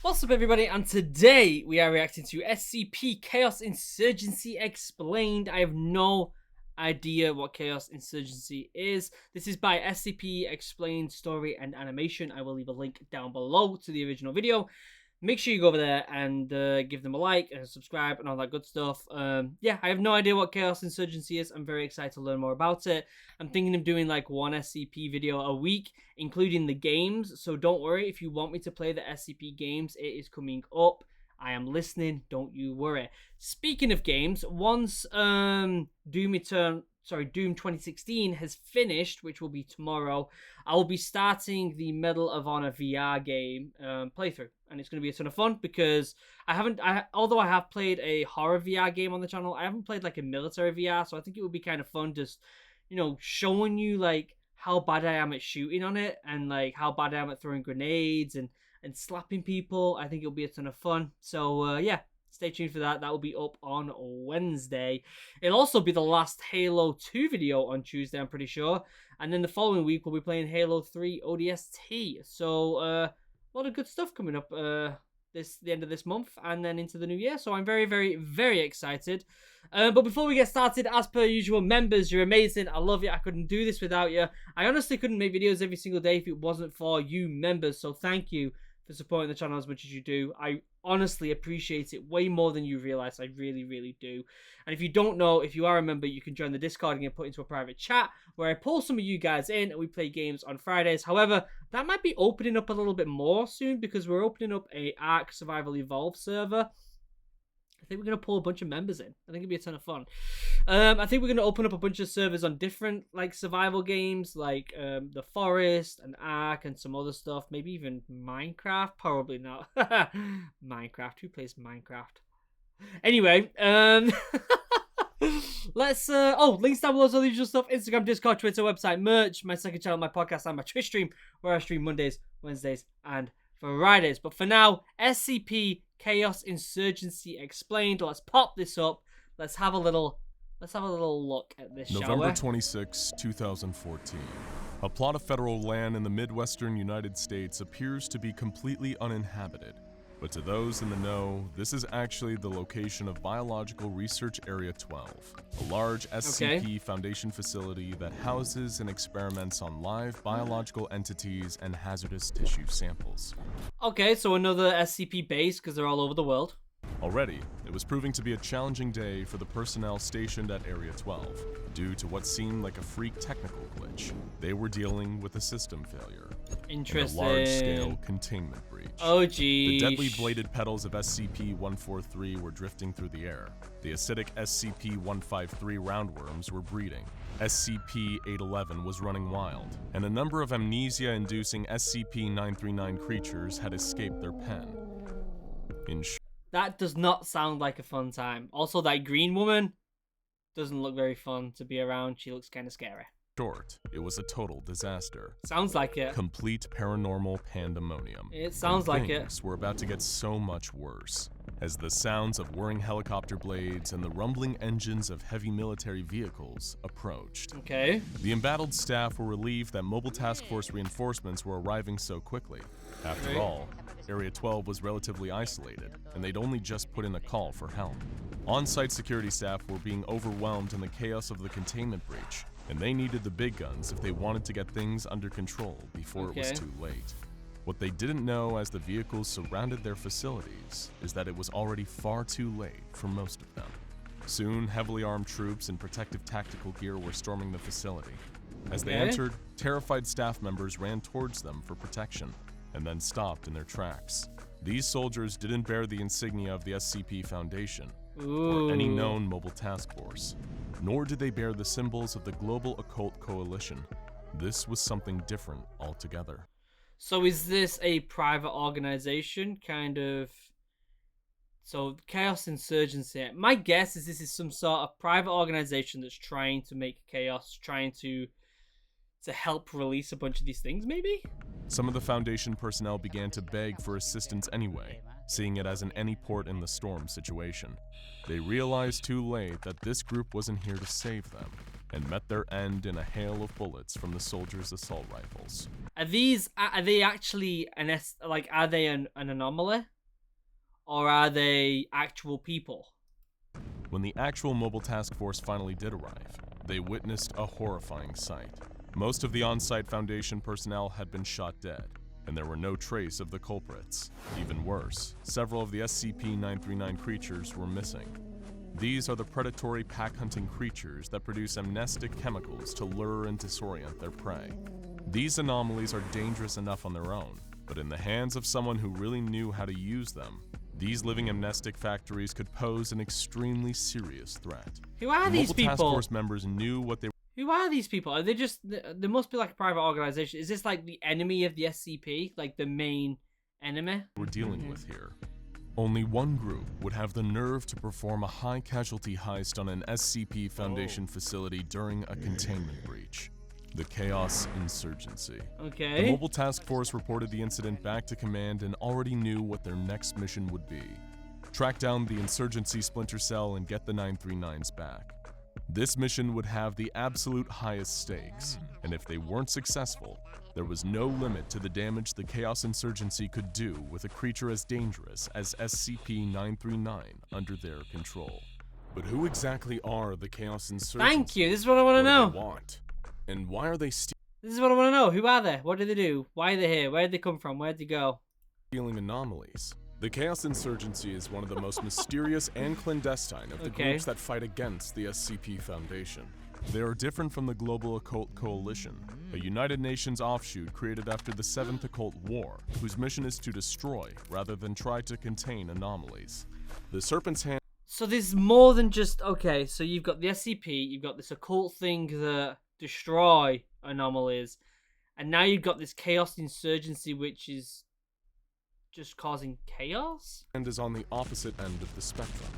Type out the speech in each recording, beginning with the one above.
What's up, everybody? And today we are reacting to SCP Chaos Insurgency Explained. I have no idea what Chaos Insurgency is. This is by SCP Explained Story and Animation. I will leave a link down below to the original video. Make sure you go over there and give them a like and subscribe and all that good stuff. Yeah, I have no idea what Chaos Insurgency is. I'm very excited to learn more about it. I'm thinking of doing like one SCP video a week, including the games. So don't worry, if you want me to play the SCP games, it is coming up. I am listening, don't you worry. Speaking of games, once Doom 2016 has finished, which will be tomorrow, I will be starting the Medal of Honor VR game playthrough, and it's going to be a ton of fun because although I have played a horror VR game on the channel, I haven't played like a military VR, so I think it would be kind of fun just, showing you like how bad I am at shooting on it and like how bad I am at throwing grenades and slapping people. I think it'll be a ton of fun. So yeah, stay tuned for that. That will be up on Wednesday. It'll also be the last Halo 2 video on Tuesday, I'm pretty sure. And then the following week, we'll be playing Halo 3 ODST. So a lot of good stuff coming up the end of this month and then into the new year. So I'm very, very, very excited. But before we get started, as per usual, members, you're amazing. I love you. I couldn't do this without you. I honestly couldn't make videos every single day if it wasn't for you members. So thank you for supporting the channel as much as you do. I honestly appreciate it way more than you realize. I really, really do. And if you don't know, if you are a member, you can join the Discord and get put into a private chat where I pull some of you guys in and we play games on Fridays. However, that might be opening up a little bit more soon because we're opening up a Ark Survival Evolved server. I think we're going to pull a bunch of members in. I think it'd be a ton of fun. I think we're going to open up a bunch of servers on different like survival games like The Forest and Ark and some other stuff. Maybe even Minecraft. Probably not. Minecraft. Who plays Minecraft? Anyway, let's links down below, all the usual stuff: Instagram, Discord, Twitter, website, merch, my second channel, my podcast, and my Twitch stream, where I stream Mondays, Wednesdays, and Fridays. But for now, SCP Chaos Insurgency Explained. Let's pop this up. Let's have a little look at this, shall we? November 26, 2014. A plot of federal land in the Midwestern United States appears to be completely uninhabited. But to those in the know, this is actually the location of Biological Research Area 12, a large SCP Foundation facility that houses and experiments on live biological entities and hazardous tissue samples. Okay, so another SCP base because they're all over the world. Already, it was proving to be a challenging day for the personnel stationed at Area 12, due to what seemed like a freak technical glitch. They were dealing with a system failure. Interesting. And a large-scale containment breach. Oh, geez. The deadly bladed petals of SCP-143 were drifting through the air. The acidic SCP-153 roundworms were breeding. SCP-811 was running wild, and a number of amnesia-inducing SCP-939 creatures had escaped their pen. That does not sound like a fun time. Also, that green woman doesn't look very fun to be around. She looks kind of scary. Short, it was a total disaster. Sounds like it. Complete paranormal pandemonium. It sounds like it. Things were about to get so much worse, as the sounds of whirring helicopter blades and the rumbling engines of heavy military vehicles approached. Okay. The embattled staff were relieved that Mobile Task Force reinforcements were arriving so quickly. After all, Area 12 was relatively isolated, and they'd only just put in a call for help. On-site security staff were being overwhelmed in the chaos of the containment breach, and they needed the big guns if they wanted to get things under control before it was too late. What they didn't know as the vehicles surrounded their facilities is that it was already far too late for most of them. Soon, heavily armed troops in protective tactical gear were storming the facility. As they entered, terrified staff members ran towards them for protection, and then stopped in their tracks. These soldiers didn't bear the insignia of the SCP Foundation, or any known mobile task force, nor did they bear the symbols of the Global Occult Coalition. This was something different altogether. So is this a private organization, kind of? So Chaos Insurgency. My guess is this is some sort of private organization that's trying to make chaos, trying to help release a bunch of these things, maybe? Some of the Foundation personnel began to beg for assistance anyway, seeing it as an any port in the storm situation. They realized too late that this group wasn't here to save them, and met their end in a hail of bullets from the soldiers' assault rifles. Are they actually are they an anomaly? or are they actual people? When the actual mobile task force finally did arrive, they witnessed a horrifying sight. Most of the on-site Foundation personnel had been shot dead, and there were no trace of the culprits. Even worse, several of the SCP-939 creatures were missing. These are the predatory pack-hunting creatures that produce amnestic chemicals to lure and disorient their prey. These anomalies are dangerous enough on their own, but in the hands of someone who really knew how to use them, these living amnestic factories could pose an extremely serious threat. Who are these people? Task Force members knew what they Who are these people? Are they just... There must be like a private organization. Is this like the enemy of the SCP? Like the main enemy? were dealing with here. Only one group would have the nerve to perform a high-casualty heist on an SCP Foundation facility during a containment breach. The Chaos Insurgency. Okay. The Mobile Task Force reported the incident back to command and already knew what their next mission would be. Track down the Insurgency Splinter Cell and get the 939s back. This mission would have the absolute highest stakes, and if they weren't successful, there was no limit to the damage the Chaos Insurgency could do with a creature as dangerous as SCP-939 under their control. But who exactly are the Chaos Insurgency? Thank you. This is what I want to know. What do they want? And why are they This is what I want to know. Who are they? What do they do? Why are they here? Where did they come from? Where did they go? stealing anomalies? The Chaos Insurgency is one of the most mysterious and clandestine of the groups that fight against the SCP Foundation. They are different from the Global Occult Coalition, a United Nations offshoot created after the Seventh Occult War, whose mission is to destroy rather than try to contain anomalies. The Serpent's Hand. So there's more than just... Okay, so you've got the SCP, you've got this occult thing that destroy anomalies, and now you've got this Chaos Insurgency, which is just causing chaos? And is on the opposite end of the spectrum.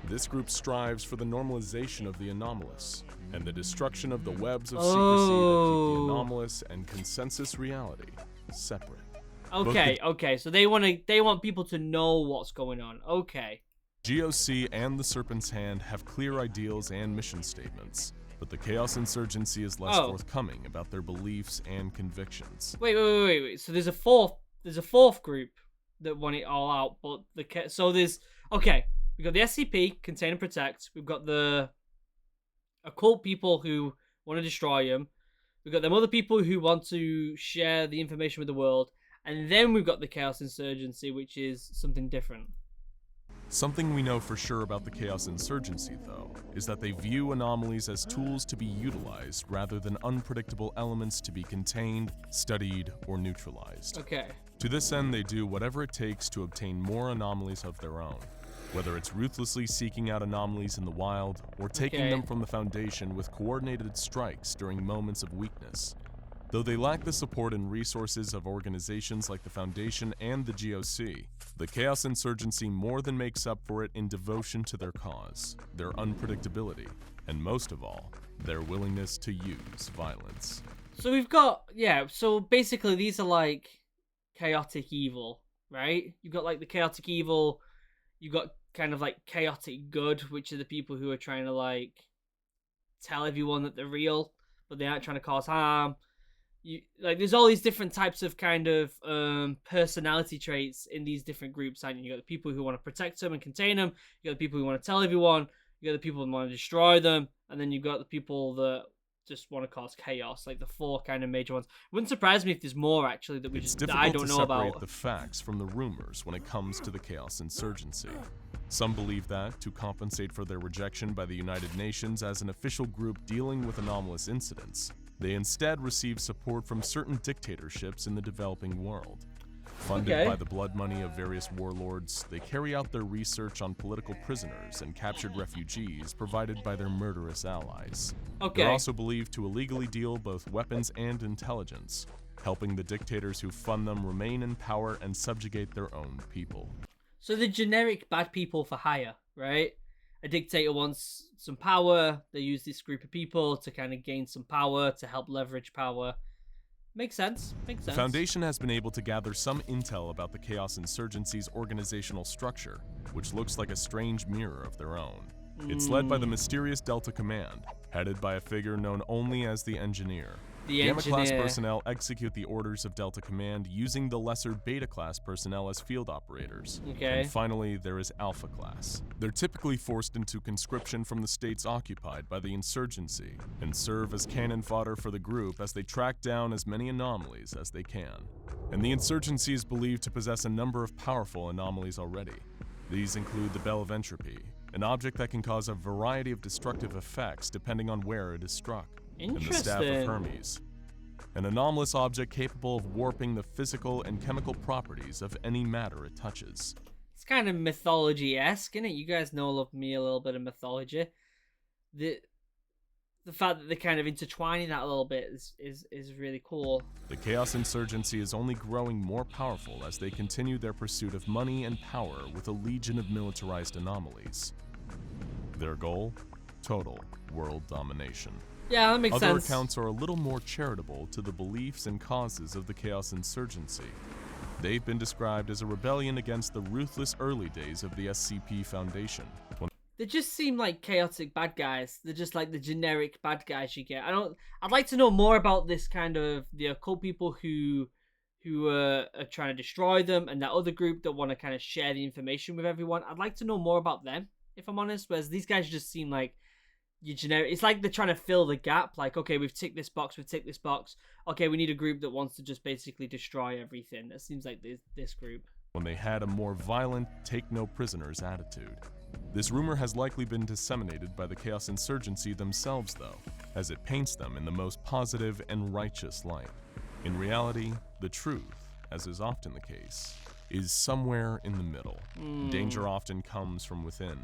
This group strives for the normalization of the anomalous, and the destruction of the webs of secrecy that keep the anomalous and consensus reality separate. Okay, so they want people to know what's going on. Okay. GOC and the Serpent's Hand have clear ideals and mission statements, but the Chaos Insurgency is less forthcoming about their beliefs and convictions. Wait. So there's a fourth group that want it all out, but we've got the SCP, Contain and Protect. We've got the occult people who want to destroy them. We've got them other people who want to share the information with the world, and then we've got the Chaos Insurgency, which is something different. Something we know for sure about the Chaos Insurgency, though, is that they view anomalies as tools to be utilized rather than unpredictable elements to be contained, studied, or neutralized. Okay. To this end, they do whatever it takes to obtain more anomalies of their own, whether it's ruthlessly seeking out anomalies in the wild or taking them from the Foundation with coordinated strikes during moments of weakness. Though they lack the support and resources of organizations like the Foundation and the GOC, the Chaos Insurgency more than makes up for it in devotion to their cause, their unpredictability, and most of all, their willingness to use violence. So we've got, so basically these are like chaotic evil, right? You've got like the chaotic evil, you've got kind of like chaotic good, which are the people who are trying to like tell everyone that they're real, but they aren't trying to cause harm. There's all these different types of kind of personality traits in these different groups, and you got the people who want to protect them and contain them, you got the people who want to tell everyone, you got the people who want to destroy them, and then you've got the people that just want to cause chaos, like the four kind of major ones. It wouldn't surprise me if there's more actually that I don't know about. It's difficult to separate the facts from the rumors when it comes to the Chaos Insurgency. Some believe that, to compensate for their rejection by the United Nations as an official group dealing with anomalous incidents, they instead receive support from certain dictatorships in the developing world. Funded by the blood money of various warlords, they carry out their research on political prisoners and captured refugees provided by their murderous allies. They're also believed to illegally deal both weapons and intelligence, helping the dictators who fund them remain in power and subjugate their own people. So the generic bad people for hire, right? A dictator wants some power, they use this group of people to kind of gain some power, to help leverage power. Makes sense. The Foundation has been able to gather some intel about the Chaos Insurgency's organizational structure, which looks like a strange mirror of their own. It's led by the mysterious Delta Command, headed by a figure known only as the Engineer. The Gamma-class engineer. personnel execute the orders of Delta Command using the lesser Beta-class personnel as field operators. Okay. And finally, there is Alpha-class. They're typically forced into conscription from the states occupied by the Insurgency and serve as cannon fodder for the group as they track down as many anomalies as they can. And the Insurgency is believed to possess a number of powerful anomalies already. These include the Bell of Entropy, an object that can cause a variety of destructive effects depending on where it is struck. And the Staff of Hermes, an anomalous object capable of warping the physical and chemical properties of any matter it touches. It's kind of mythology-esque, isn't it? You guys know, love me a little bit of mythology. The fact that they're kind of intertwining that a little bit is really cool. The Chaos Insurgency is only growing more powerful as they continue their pursuit of money and power with a legion of militarized anomalies. Their goal? Total world domination. Yeah, that makes sense. Other accounts are a little more charitable to the beliefs and causes of the Chaos Insurgency. They've been described as a rebellion against the ruthless early days of the SCP Foundation. They just seem like chaotic bad guys. They're just like the generic bad guys you get. I'd like to know more about this kind of the occult people who are trying to destroy them, and that other group that want to kind of share the information with everyone. I'd like to know more about them, if I'm honest. Whereas these guys just seem like your generic. It's like they're trying to fill the gap. Like, okay, we've ticked this box, Okay, we need a group that wants to just basically destroy everything. That seems like this group. When they had a more violent, take no prisoners attitude. This rumor has likely been disseminated by the Chaos Insurgency themselves, though, as it paints them in the most positive and righteous light. In reality, the truth, as is often the case, is somewhere in the middle. Danger often comes from within,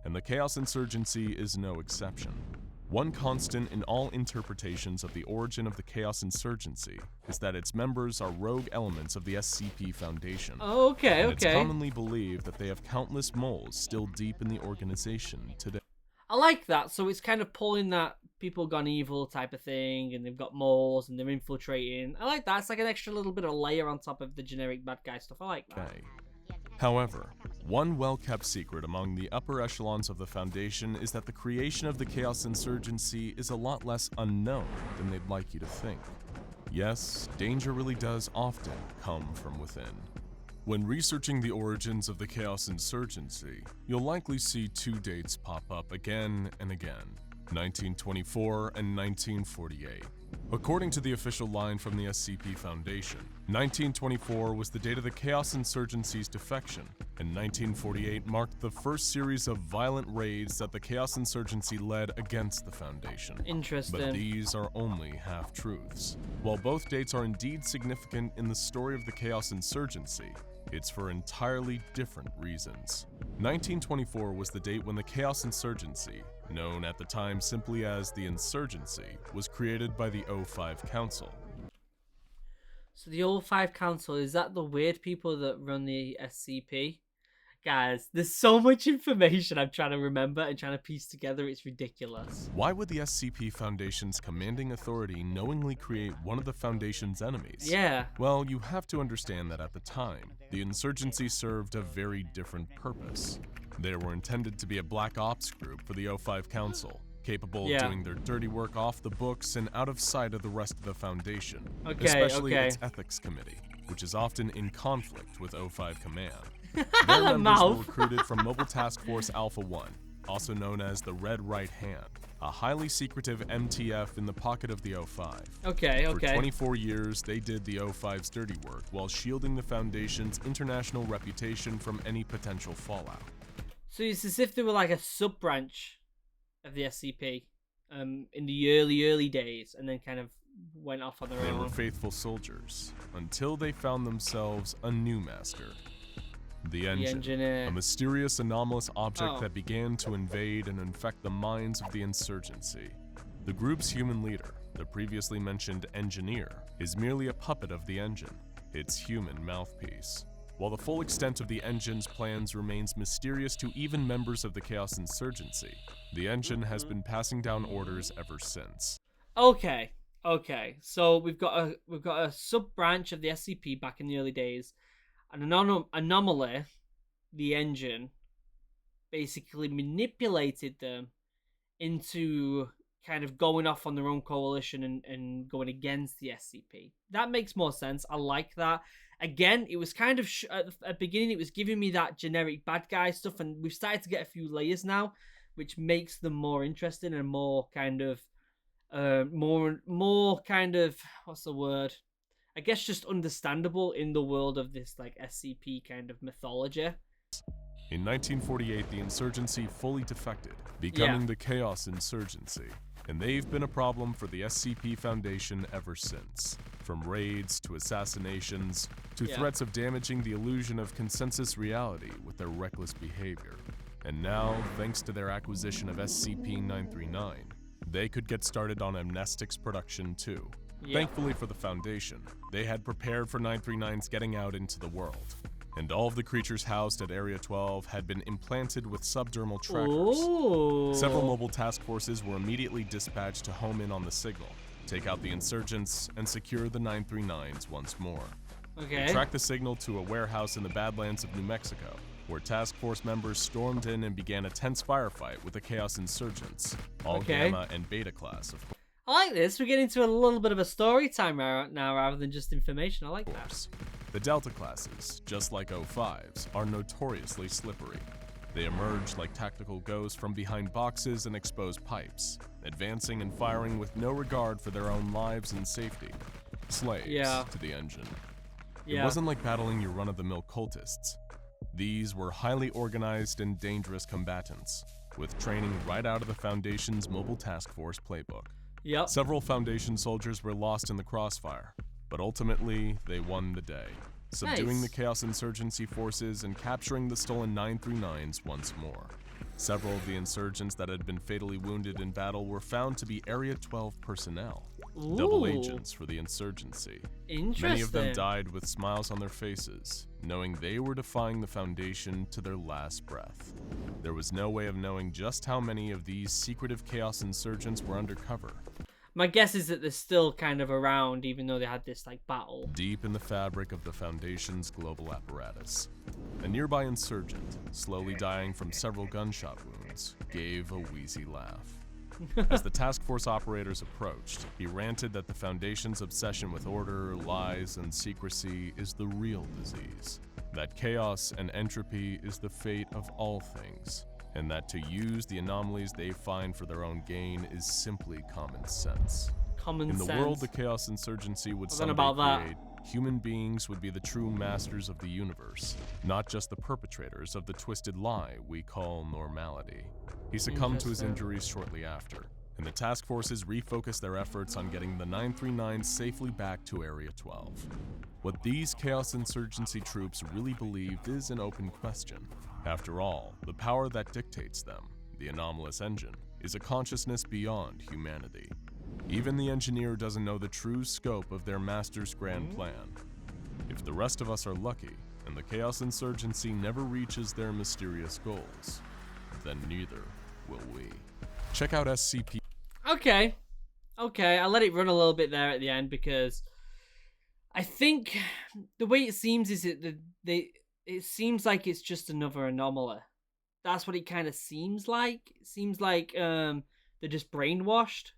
and the Chaos Insurgency is no exception. One constant in all interpretations of the origin of the Chaos Insurgency is that its members are rogue elements of the SCP Foundation. Okay, and it's commonly believed that they have countless moles still deep in the organization today. I like that. So it's kind of pulling that people gone evil type of thing, and they've got moles and they're infiltrating. I like that. It's like an extra little bit of layer on top of the generic bad guy stuff. I like that. Okay. However, one well-kept secret among the upper echelons of the Foundation is that the creation of the Chaos Insurgency is a lot less unknown than they'd like you to think. Yes, danger really does often come from within. When researching the origins of the Chaos Insurgency, you'll likely see two dates pop up again and again, 1924 and 1948. According to the official line from the SCP Foundation, 1924 was the date of the Chaos Insurgency's defection, and 1948 marked the first series of violent raids that the Chaos Insurgency led against the Foundation. Interesting. But these are only half-truths. While both dates are indeed significant in the story of the Chaos Insurgency, it's for entirely different reasons. 1924 was the date when the Chaos Insurgency, known at the time simply as the Insurgency, was created by the O5 Council. So the O5 Council, is that the weird people that run the SCP? Guys, there's so much information I'm trying to remember and trying to piece together, it's ridiculous. Why would the SCP Foundation's commanding authority knowingly create one of the Foundation's enemies? Yeah. Well, you have to understand that at the time, the Insurgency served a very different purpose. They were intended to be a black ops group for the O5 Council, capable of doing their dirty work off the books and out of sight of the rest of the Foundation, especially its Ethics Committee, which is often in conflict with O5 Command. Their members were recruited from Mobile Task Force Alpha 1, also known as the Red Right Hand, a highly secretive MTF in the pocket of the O5. For 24 years, they did the O5's dirty work while shielding the Foundation's international reputation from any potential fallout. So it's as if they were like a sub-branch of the SCP in the early days, and then kind of went off on their own. They were faithful soldiers, until they found themselves a new master. The Engineer, a mysterious anomalous object that began to invade and infect the minds of the Insurgency. The group's human leader, the previously mentioned Engineer, is merely a puppet of the Engine, its human mouthpiece. While the full extent of the Engine's plans remains mysterious to even members of the Chaos Insurgency, the Engine has been passing down orders ever since. Okay. So we've got a sub-branch of the SCP back in the early days. An anomaly, the Engine, basically manipulated them into kind of going off on their own coalition and going against the SCP. That makes more sense. I like that. Again, it was kind of at the beginning, it was giving me that generic bad guy stuff, and we've started to get a few layers now, which makes them more interesting and more kind of more kind of, what's the word? I guess just understandable in the world of this like SCP kind of mythology. In 1948, the Insurgency fully defected, becoming the Chaos Insurgency. And they've been a problem for the SCP Foundation ever since. From raids to assassinations to threats of damaging the illusion of consensus reality with their reckless behavior. And now, thanks to their acquisition of SCP-939, they could get started on Amnestic's production too. Thankfully for the Foundation, they had prepared for 939's getting out into the world. And all of the creatures housed at Area 12 had been implanted with subdermal trackers. Ooh. Several mobile task forces were immediately dispatched to home in on the signal, take out the insurgents, and secure the 939s once more. Okay. They tracked the signal to a warehouse in the Badlands of New Mexico, where task force members stormed in and began a tense firefight with the Chaos Insurgents, all Gamma and Beta class, of course. I like this. We're getting into a little bit of a story time now rather than just information. I like that. The Delta classes, just like O5s, are notoriously slippery. They emerge like tactical ghosts from behind boxes and exposed pipes, advancing and firing with no regard for their own lives and safety. Slaves to the engine. It wasn't like battling your run-of-the-mill cultists. These were highly organized and dangerous combatants, with training right out of the Foundation's Mobile Task Force playbook. Several Foundation soldiers were lost in the crossfire, but ultimately they won the day, subduing the Chaos Insurgency forces and capturing the stolen 939s once more. Several of the insurgents that had been fatally wounded in battle were found to be Area 12 personnel, double agents for the Insurgency. Many of them died with smiles on their faces, knowing they were defying the Foundation to their last breath. There was no way of knowing just how many of these secretive Chaos Insurgents were undercover. My guess is that they're still kind of around, even though they had this like battle. Deep in the fabric of the Foundation's global apparatus, a nearby insurgent, slowly dying from several gunshot wounds, gave a wheezy laugh. As the task force operators approached, he ranted that the Foundation's obsession with order, lies, and secrecy is the real disease, that chaos and entropy is the fate of all things, and that to use the anomalies they find for their own gain is simply common sense. In the world the Chaos Insurgency would someday create, human beings would be the true masters of the universe, not just the perpetrators of the twisted lie we call normality. He succumbed to his injuries shortly after, and the task forces refocused their efforts on getting the 939 safely back to Area 12. What these Chaos Insurgency troops really believed is an open question. After all, the power that dictates them, the anomalous engine, is a consciousness beyond humanity. Even the engineer doesn't know the true scope of their master's grand plan. If the rest of us are lucky, and the Chaos Insurgency never reaches their mysterious goals, then neither will we. Check out SCP. Okay, I let it run a little bit there at the end because I think the way it seems is that it seems like it's just another anomaly. That's what it kind of seems like. It seems like they're just brainwashed.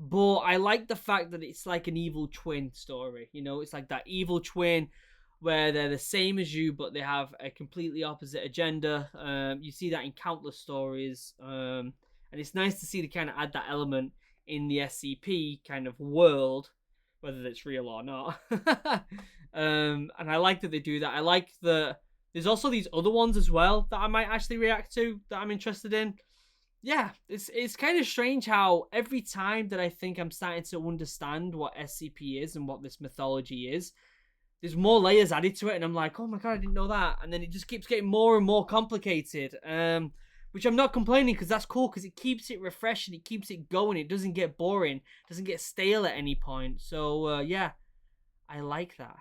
But I like the fact that it's like an evil twin story. You know, it's like that evil twin where they're the same as you, but they have a completely opposite agenda. You see that in countless stories. And it's nice to see they kind of add that element in the SCP kind of world, whether it's real or not. And I like that they do that. I like that there's also these other ones as well that I might actually react to, that I'm interested in. Yeah, it's kind of strange how every time that I think I'm starting to understand what SCP is and what this mythology is, there's more layers added to it, and I'm like, oh my god, I didn't know that. And then it just keeps getting more and more complicated, which I'm not complaining, because that's cool, because it keeps it refreshing, it keeps it going, it doesn't get boring, it doesn't get stale at any point. So, yeah, I like that.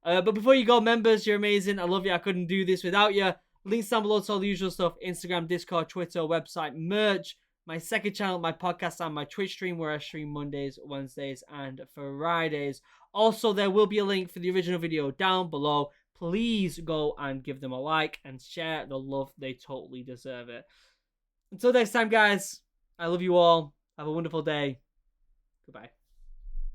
But before you go, members, you're amazing. I love you. I couldn't do this without you. Links down below to all the usual stuff. Instagram, Discord, Twitter, website, merch, my second channel, my podcast, and my Twitch stream where I stream Mondays, Wednesdays, and Fridays. Also, there will be a link for the original video down below. Please go and give them a like and share the love. They totally deserve it. Until next time, guys, I love you all. Have a wonderful day. Goodbye.